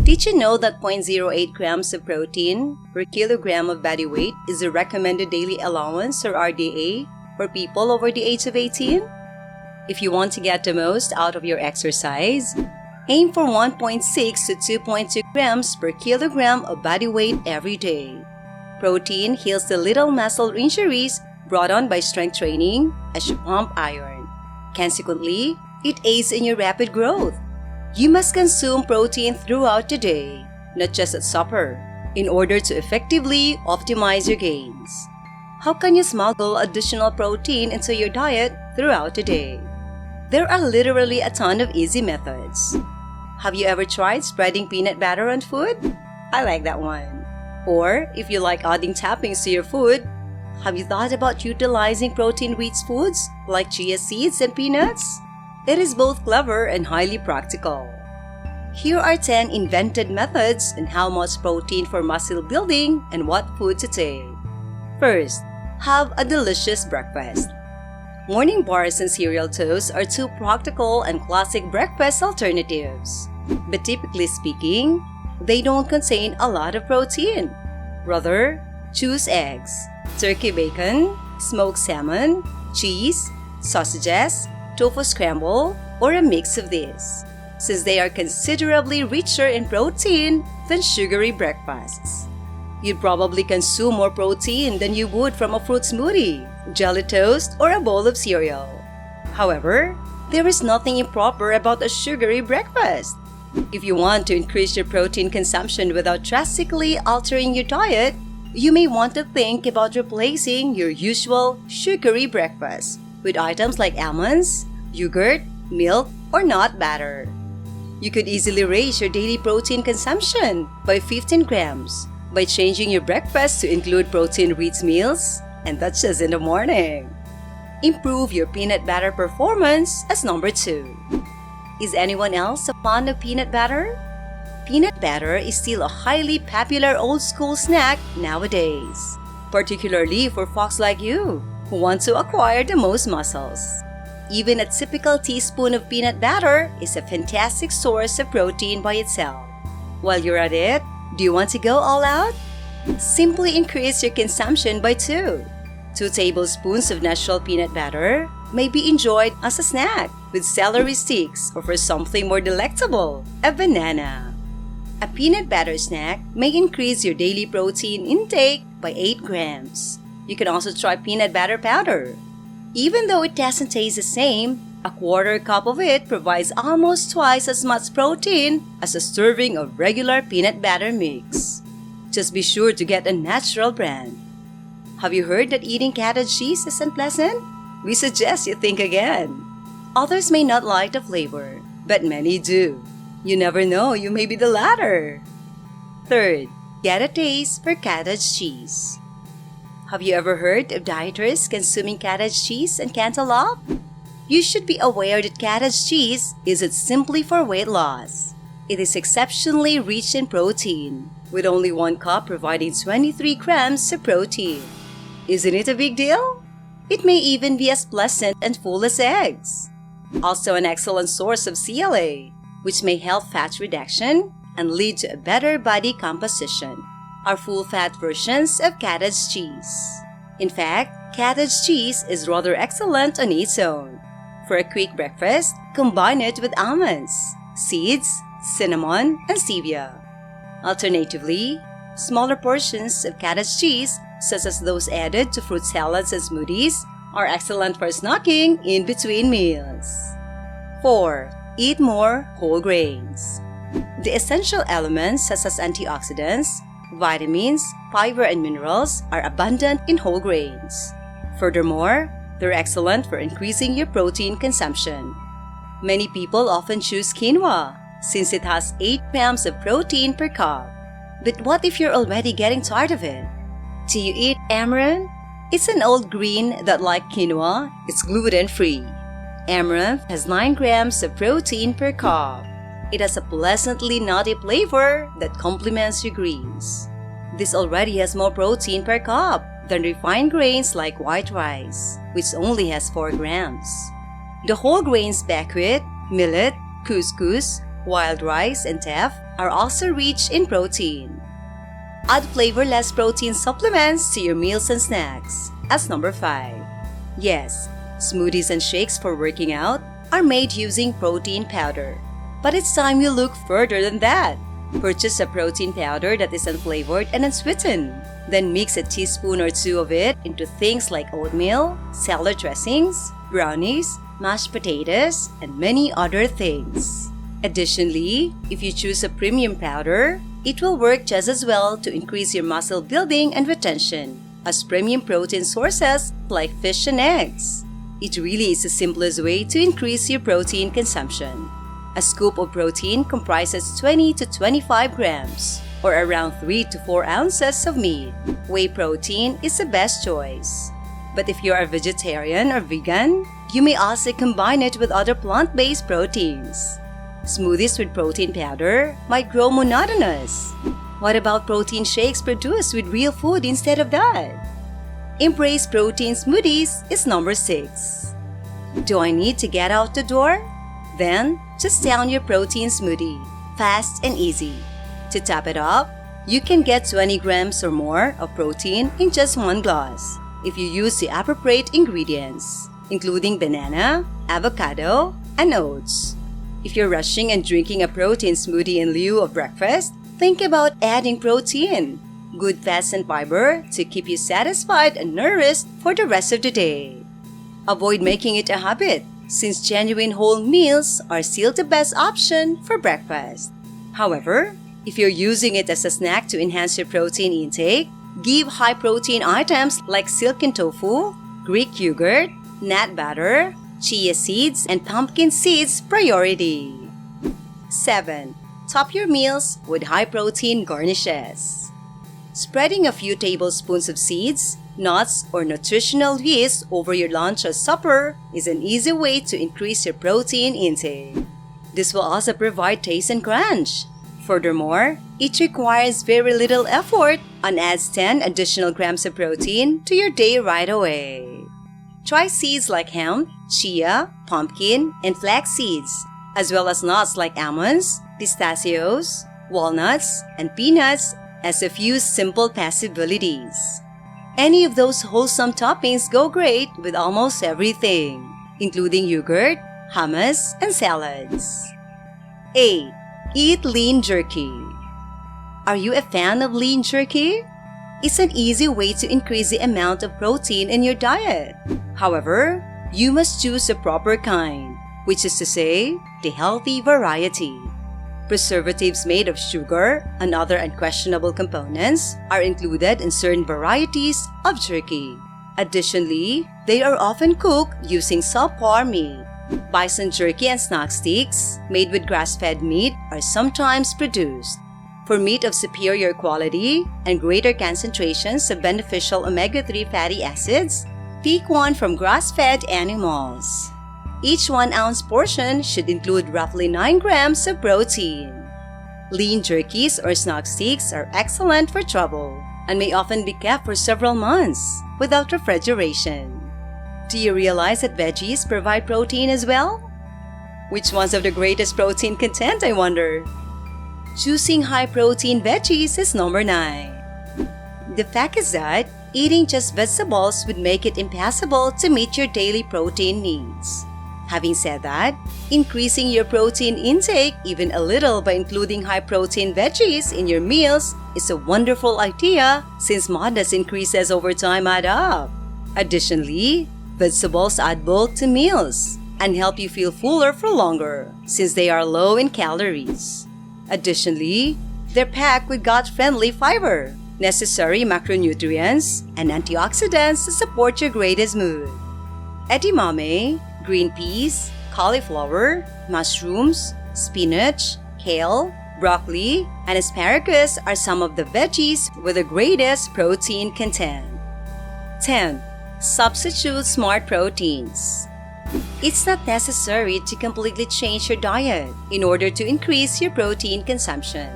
Did you know that 0.08 grams of protein per kilogram of body weight is the recommended daily allowance or RDA for people over the age of 18? If you want to get the most out of your exercise, aim for 1.6 to 2.2 grams per kilogram of body weight every day. Protein heals the little muscle injuries brought on by strength training as you pump iron. Consequently, it aids in your rapid growth. You must consume protein throughout the day, not just at supper, in order to effectively optimize your gains. How can you smuggle additional protein into your diet throughout the day? There are literally a ton of easy methods. Have you ever tried spreading peanut butter on food? I like that one. Or, if you like adding toppings to your food, have you thought about utilizing protein-rich foods like chia seeds and peanuts? It is both clever and highly practical. Here are 10 invented methods on how much protein for muscle building and what food to take. First, have a delicious breakfast. Morning bars and cereal toast are two practical and classic breakfast alternatives. But typically speaking, they don't contain a lot of protein. Rather, choose eggs, turkey bacon, smoked salmon, cheese, sausages, tofu scramble, or a mix of these, since they are considerably richer in protein than sugary breakfasts. You'd probably consume more protein than you would from a fruit smoothie, jelly toast, or a bowl of cereal. However, there is nothing improper about a sugary breakfast. If you want to increase your protein consumption without drastically altering your diet, you may want to think about replacing your usual sugary breakfast with items like almonds, yogurt, milk, or nut butter. You could easily raise your daily protein consumption by 15 grams by changing your breakfast to include protein-rich meals, and that's just in the morning. Improve your peanut butter performance as number 2. Is anyone else a fan of peanut butter? Peanut butter is still a highly popular old-school snack nowadays, particularly for folks like you who want to acquire the most muscles. Even a typical teaspoon of peanut butter is a fantastic source of protein by itself. While you're at it, do you want to go all out? Simply increase your consumption by 2. 2 tablespoons of natural peanut butter may be enjoyed as a snack with celery sticks or for something more delectable, a banana. A peanut butter snack may increase your daily protein intake by 8 grams. You can also try peanut butter powder. Even though it doesn't taste the same, a quarter cup of it provides almost twice as much protein as a serving of regular peanut butter mix. Just be sure to get a natural brand. Have you heard that eating cottage cheese isn't pleasant? We suggest you think again. Others may not like the flavor, but many do. You never know, you may be the latter. Third, get a taste for cottage cheese. Have you ever heard of dieters consuming cottage cheese and cantaloupe? You should be aware that cottage cheese isn't simply for weight loss. It is exceptionally rich in protein, with only 1 cup providing 23 grams of protein. Isn't it a big deal? It may even be as pleasant and full as eggs. Also an excellent source of CLA, which may help fat reduction and lead to a better body composition, are full-fat versions of cottage cheese. In fact, cottage cheese is rather excellent on its own. For a quick breakfast, combine it with almonds, seeds, cinnamon, and stevia. Alternatively, smaller portions of cottage cheese, such as those added to fruit salads and smoothies, are excellent for snacking in between meals. 4. Eat more whole grains. The essential elements such as antioxidants, vitamins, fiber, and minerals are abundant in whole grains. Furthermore, they're excellent for increasing your protein consumption. Many people often choose quinoa since it has 8 grams of protein per cup. But what if you're already getting tired of it? Do you eat amaranth? It's an old green that, like quinoa, is gluten-free. Amaranth has 9 grams of protein per cup. It has a pleasantly nutty flavor that complements your greens. This already has more protein per cup than refined grains like white rice, which only has 4 grams. The whole grains buckwheat, millet, couscous, Wild rice and teff are also rich in protein. Add flavorless protein supplements to your meals and snacks. As number 5. Yes, smoothies and shakes for working out are made using protein powder. But it's time you look further than that. Purchase a protein powder that is unflavored and unsweetened. Then mix a teaspoon or 2 of it into things like oatmeal, salad dressings, brownies, mashed potatoes, and many other things. Additionally, if you choose a premium powder, it will work just as well to increase your muscle building and retention as premium protein sources like fish and eggs. It really is the simplest way to increase your protein consumption. A scoop of protein comprises 20 to 25 grams, or around 3 to 4 ounces of meat. Whey protein is the best choice. But if you are a vegetarian or vegan, you may also combine it with other plant-based proteins. Smoothies with protein powder might grow monotonous. What about protein shakes produced with real food instead of that? Embrace protein smoothies is number 6. Do I need to get out the door? Then, just down your protein smoothie, fast and easy. To top it up, you can get 20 grams or more of protein in just 1 glass if you use the appropriate ingredients, including banana, avocado, and oats. If you're rushing and drinking a protein smoothie in lieu of breakfast, think about adding protein, good fats and fiber to keep you satisfied and nourished for the rest of the day. Avoid making it a habit, since genuine whole meals are still the best option for breakfast. However, if you're using it as a snack to enhance your protein intake, give high-protein items like silken tofu, Greek yogurt, nut butter, chia seeds, and pumpkin seeds priority. 7. Top your meals with high-protein garnishes. Spreading a few tablespoons of seeds, nuts, or nutritional yeast over your lunch or supper is an easy way to increase your protein intake. This will also provide taste and crunch. Furthermore, it requires very little effort and adds 10 additional grams of protein to your day right away. Try seeds like hemp, chia, pumpkin, and flax seeds, as well as nuts like almonds, pistachios, walnuts, and peanuts as a few simple possibilities. Any of those wholesome toppings go great with almost everything, including yogurt, hummus, and salads. 8. Eat lean jerky. Are you a fan of lean jerky? It's an easy way to increase the amount of protein in your diet. However, you must choose the proper kind, which is to say, the healthy variety. Preservatives made of sugar and other unquestionable components are included in certain varieties of jerky. Additionally, they are often cooked using subpar meat. Bison jerky and snack sticks made with grass-fed meat are sometimes produced. For meat of superior quality and greater concentrations of beneficial omega-3 fatty acids, pick one from grass-fed animals. Each 1-ounce portion should include roughly 9 grams of protein. Lean jerkies or snack sticks are excellent for travel and may often be kept for several months without refrigeration. Do you realize that veggies provide protein as well? Which one's of the greatest protein content, I wonder? Choosing high-protein veggies is number 9. The fact is that eating just vegetables would make it impossible to meet your daily protein needs. Having said that, increasing your protein intake even a little by including high-protein veggies in your meals is a wonderful idea since modest increases over time add up. Additionally, vegetables add bulk to meals and help you feel fuller for longer since they are low in calories. Additionally, they're packed with gut-friendly fiber, necessary macronutrients, and antioxidants to support your greatest mood. Edamame, green peas, cauliflower, mushrooms, spinach, kale, broccoli, and asparagus are some of the veggies with the greatest protein content. 10. Substitute smart proteins. It's not necessary to completely change your diet in order to increase your protein consumption.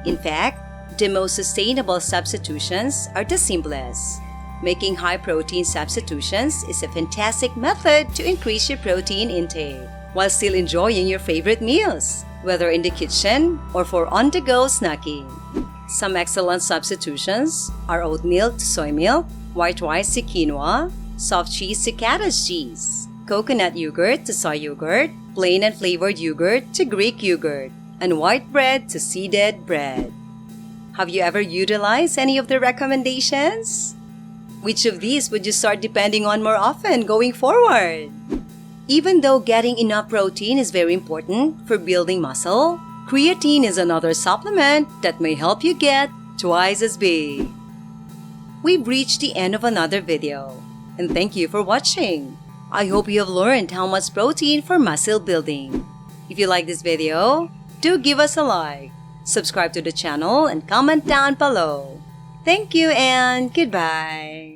In fact, the most sustainable substitutions are the simplest. Making high-protein substitutions is a fantastic method to increase your protein intake while still enjoying your favorite meals. whether in the kitchen or for on-the-go snacking. Some excellent substitutions are oat milk to soy milk, white rice to quinoa, soft cheese to cottage cheese, coconut yogurt to soy yogurt, plain and flavored yogurt to Greek yogurt, and white bread to seeded bread. Have you ever utilized any of the recommendations? Which of these would you start depending on more often going forward? Even though getting enough protein is very important for building muscle, creatine is another supplement that may help you get twice as big. We've reached the end of another video, and thank you for watching. I hope you have learned how much protein for muscle building. If you like this video, do give us a like, subscribe to the channel, and comment down below. Thank you and goodbye.